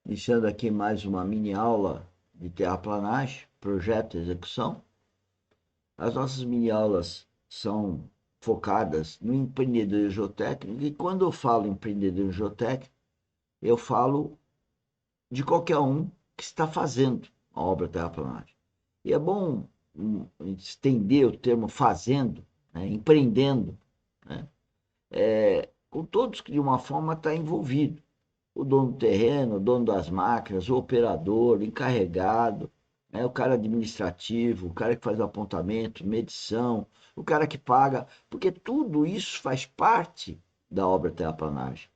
Iniciando aqui mais uma mini aula de terraplanagem, projeto e execução. As nossas mini aulas são focadas no empreendedorismo geotécnico e quando eu falo empreendedorismo geotécnico, eu falo de qualquer um que está fazendo a obra terraplanagem. E é bom estender o termo fazendo, né, empreendendo, né, com todos que de uma forma está envolvido. O dono do terreno, o dono das máquinas, o operador, o encarregado, né, o cara administrativo, o cara que faz o apontamento, medição, o cara que paga, porque tudo isso faz parte da obra terraplanagem.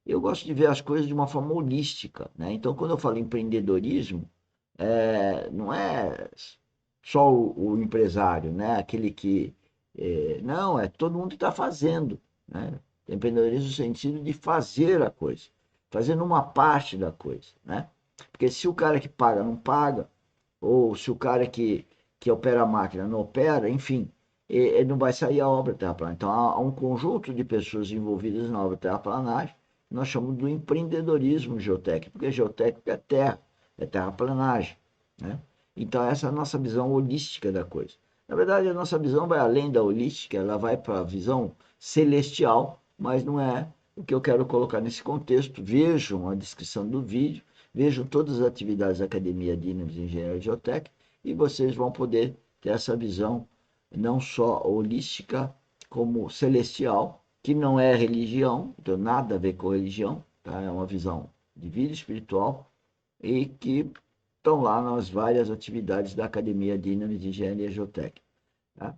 Eu gosto de ver as coisas de uma forma holística, né? Então, quando eu falo empreendedorismo, não é só o empresário, né? Aquele que. Não, é todo mundo que está fazendo, né? Empreendedorismo no sentido de fazer a coisa, fazendo uma parte da coisa, né? Porque se o cara que paga não paga, ou se o cara que opera a máquina não opera, enfim, ele não vai sair a obra terraplanagem. Então, há um conjunto de pessoas envolvidas na obra terraplanagem, nós chamamos do empreendedorismo geotécnico, porque geotécnico é terra, é terraplanagem, né? Então, essa é a nossa visão holística da coisa. Na verdade, a nossa visão vai além da holística, ela vai para a visão celestial, mas não é o que eu quero colocar nesse contexto. Vejam a descrição do vídeo, vejam todas as atividades da Academia Dynamis de Engenharia Geotécnica e vocês vão poder ter essa visão não só holística, como celestial, que não é religião, não tem nada a ver com religião, tá? É uma visão de vida espiritual e que estão lá nas várias atividades da Academia Dynamis de Engenharia Geotécnica. Tá?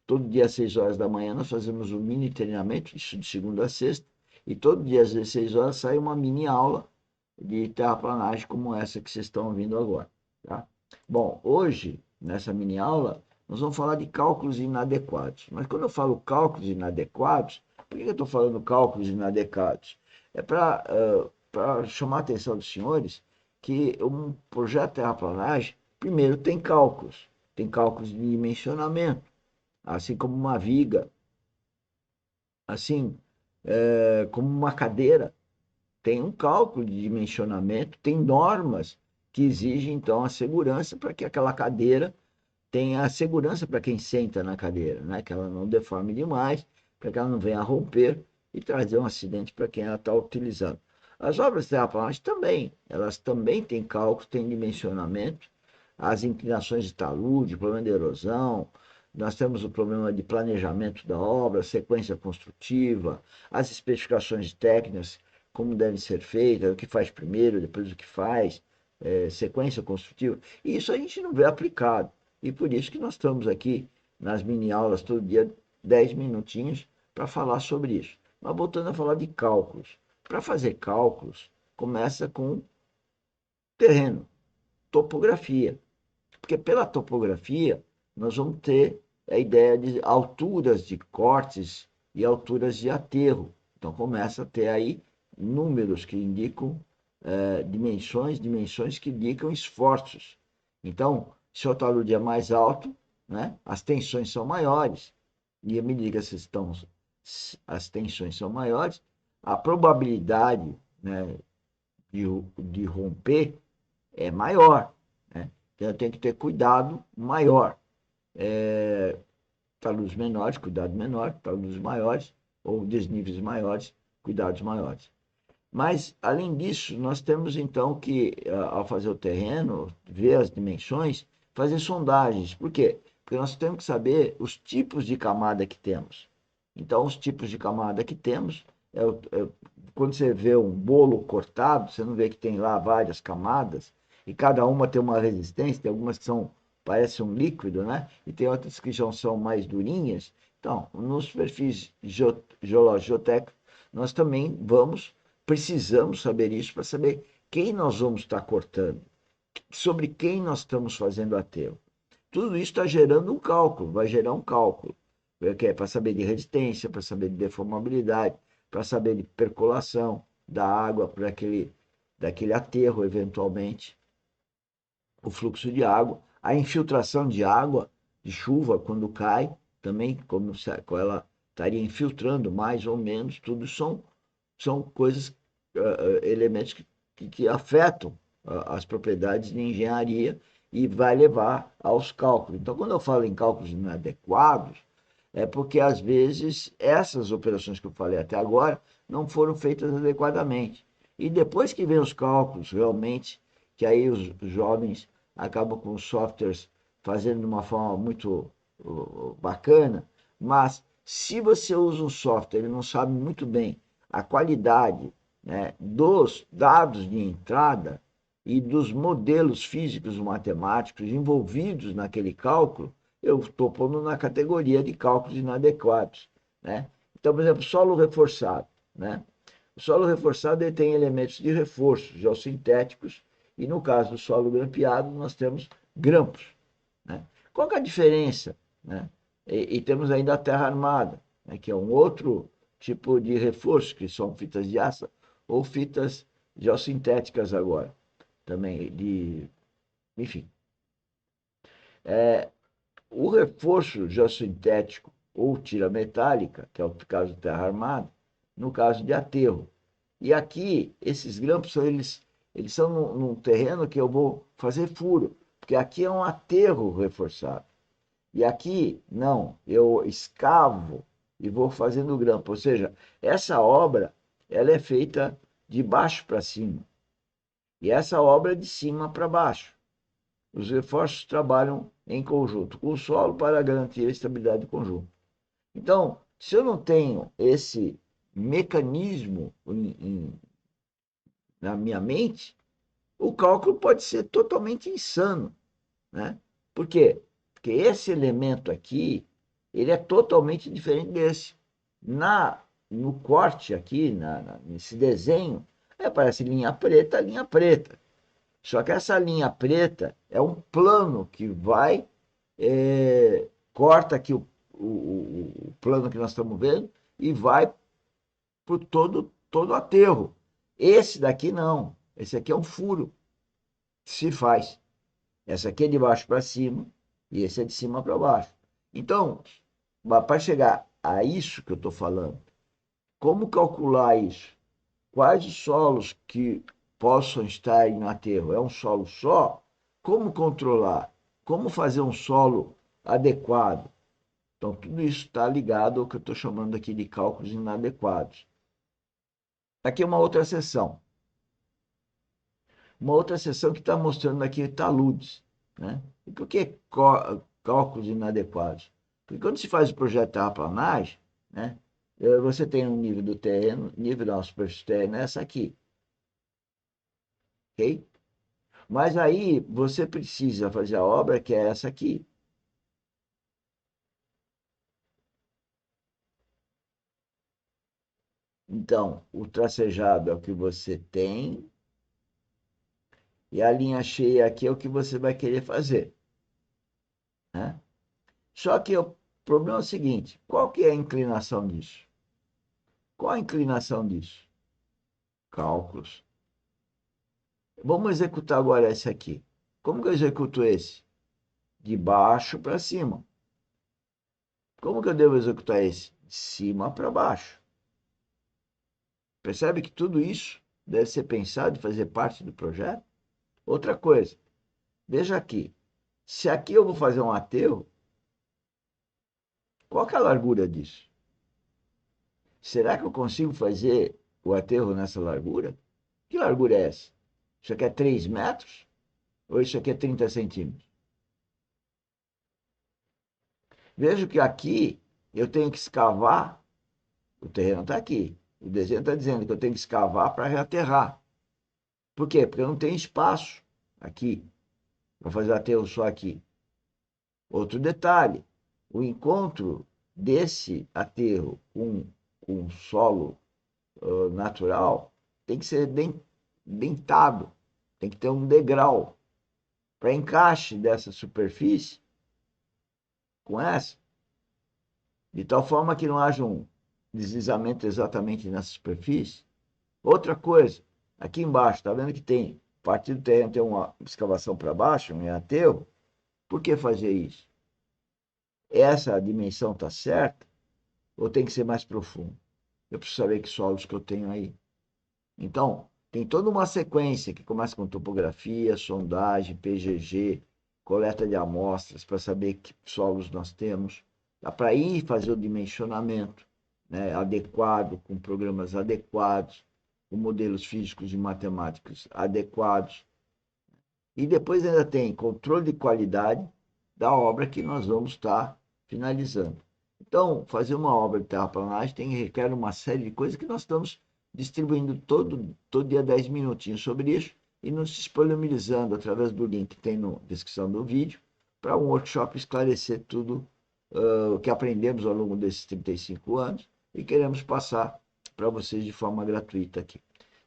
Todo dia às 6 horas da manhã nós fazemos um mini treinamento, isso de segunda a sexta, e todo dia às 16 horas sai uma mini aula de terraplanagem como essa que vocês estão ouvindo agora. Tá? Bom, hoje, nessa mini aula, nós vamos falar de cálculos inadequados. Mas quando eu falo cálculos inadequados, por que eu estou falando cálculos inadequados? É para chamar a atenção dos senhores que um projeto de terraplanagem, primeiro, tem cálculos de dimensionamento, assim como uma viga, assim como uma cadeira, tem um cálculo de dimensionamento, tem normas que exigem então a segurança para que aquela cadeira tenha a segurança para quem senta na cadeira, né? Que ela não deforme demais, para que ela não venha a romper e trazer um acidente para quem ela está utilizando. As obras terraplanas também, elas também têm cálculo, têm dimensionamento, as inclinações de talude, problema de erosão, nós temos o problema de planejamento da obra, sequência construtiva, as especificações técnicas, como deve ser feita, o que faz primeiro, depois o que faz, sequência construtiva. E isso a gente não vê aplicado. E por isso que nós estamos aqui nas mini aulas todo dia, 10 minutinhos, para falar sobre isso. Mas voltando a falar de cálculos. Para fazer cálculos, começa com terreno, topografia. Porque pela topografia, nós vamos ter a ideia de alturas de cortes e alturas de aterro. Então começa a ter aí números que indicam dimensões que indicam esforços. Então, se o talude é mais alto, né, as tensões são maiores. E à medida que as tensões são maiores, a probabilidade, né, de romper é maior. Né? Então eu tenho que ter cuidado maior. Taludes menores, cuidado menor, taludes maiores, ou desníveis maiores, cuidados maiores. Mas, além disso, nós temos então que, ao fazer o terreno, ver as dimensões, fazer sondagens. Por quê? Porque nós temos que saber os tipos de camada que temos. Então, os tipos de camada que temos, quando você vê um bolo cortado, você não vê que tem lá várias camadas, e cada uma tem uma resistência, tem algumas que são, parecem um líquido, né? E tem outras que já são mais durinhas. Então, nos perfis geológicos geotécnicos, nós também precisamos saber isso para saber quem nós vamos estar cortando, sobre quem nós estamos fazendo aterro. Tudo isso está gerando um cálculo, vai gerar um cálculo, que é para saber de resistência, para saber de deformabilidade, para saber de percolação da água para daquele aterro, eventualmente, o fluxo de água, a infiltração de água, de chuva, quando cai, também, como ela estaria infiltrando mais ou menos, tudo são coisas, elementos que que afetam as propriedades de engenharia e vai levar aos cálculos. Então, quando eu falo em cálculos inadequados, é porque às vezes essas operações que eu falei até agora não foram feitas adequadamente. E depois que vem os cálculos, realmente, que aí os jovens acabam com os softwares fazendo de uma forma muito bacana, mas se você usa um software, ele não sabe muito bem a qualidade, né, dos dados de entrada e dos modelos físicos e matemáticos envolvidos naquele cálculo, eu estou pondo na categoria de cálculos inadequados, né? Então, por exemplo, solo reforçado, né? O solo reforçado ele tem elementos de reforço geossintéticos e, no caso do solo grampeado, nós temos grampos, né? Qual que é a diferença, né? E temos ainda a terra armada, né? Que é um outro tipo de reforço, que são fitas de aço ou fitas geossintéticas agora, também, enfim. O reforço geossintético ou tira metálica, que é o caso de terra armada, no caso de aterro. E aqui, esses grampos, eles são num terreno que eu vou fazer furo, porque aqui é um aterro reforçado. E aqui, não, eu escavo e vou fazendo grampo. Ou seja, essa obra, ela é feita de baixo para cima. E essa obra é de cima para baixo. Os reforços trabalham em conjunto com o solo para garantir a estabilidade do conjunto. Então, se eu não tenho esse mecanismo na minha mente, o cálculo pode ser totalmente insano, né? Por quê? Porque esse elemento aqui, ele é totalmente diferente desse. No corte aqui, nesse desenho, aparece linha preta, linha preta. Só que essa linha preta é um plano que vai, corta aqui o plano que nós estamos vendo e vai por todo o aterro. Esse daqui não. Esse aqui é um furo que se faz. Essa aqui é de baixo para cima e esse é de cima para baixo. Então, para chegar a isso que eu estou falando, como calcular isso? Quais os solos que possam estar em aterro? É um solo só? Como controlar? Como fazer um solo adequado? Então, tudo isso está ligado ao que eu estou chamando aqui de cálculos inadequados. Aqui é uma outra seção. Uma outra seção que está mostrando aqui taludes, né? E por que cálculos inadequados? Porque quando se faz o projeto de terraplanagem, né, você tem um nível do terreno, nível da superfície terrena, essa aqui, ok? Mas aí você precisa fazer a obra que é essa aqui. Então, o tracejado é o que você tem e a linha cheia aqui é o que você vai querer fazer, né? Só que o problema é o seguinte, qual que é a inclinação disso? Qual a inclinação disso? Cálculos. Vamos executar agora esse aqui. Como que eu executo esse? De baixo para cima. Como que eu devo executar esse? De cima para baixo. Percebe que tudo isso deve ser pensado e fazer parte do projeto? Outra coisa, veja aqui. Se aqui eu vou fazer um aterro, qual que é a largura disso? Será que eu consigo fazer o aterro nessa largura? Que largura é essa? Isso aqui é 3 metros? Ou isso aqui é 30 centímetros? Vejo que aqui eu tenho que escavar, o terreno está aqui. O desenho está dizendo que eu tenho que escavar para reaterrar. Por quê? Porque eu não tenho espaço aqui para fazer aterro só aqui. Outro detalhe, o encontro desse aterro com solo natural tem que ser dentado, tem que ter um degrau para encaixe dessa superfície com essa, de tal forma que não haja um deslizamento exatamente nessa superfície. Outra coisa, aqui embaixo, está vendo que tem, a partir do terreno tem uma escavação para baixo, um aterro. Por que fazer isso? Essa dimensão está certa ou tem que ser mais profundo? Eu preciso saber que solos que eu tenho aí. Então, Tem toda uma sequência que começa com topografia, sondagem, PGG, coleta de amostras para saber que solos nós temos. Dá para ir fazer o dimensionamento, né, adequado, com programas adequados, com modelos físicos e matemáticos adequados. E depois ainda tem controle de qualidade da obra que nós vamos estar finalizando. Então, fazer uma obra de terraplanagem requer uma série de coisas que nós estamos distribuindo todo dia 10 minutinhos sobre isso e nos disponibilizando através do link que tem na descrição do vídeo para um workshop esclarecer tudo o que aprendemos ao longo desses 35 anos e queremos passar para vocês de forma gratuita aqui.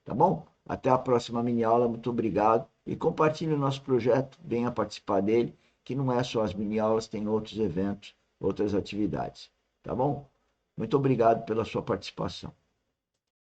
Tá bom? Até a próxima mini aula, muito obrigado. E compartilhe o nosso projeto, venha participar dele, que não é só as mini aulas, tem outros eventos, outras atividades. Tá bom? Muito obrigado pela sua participação.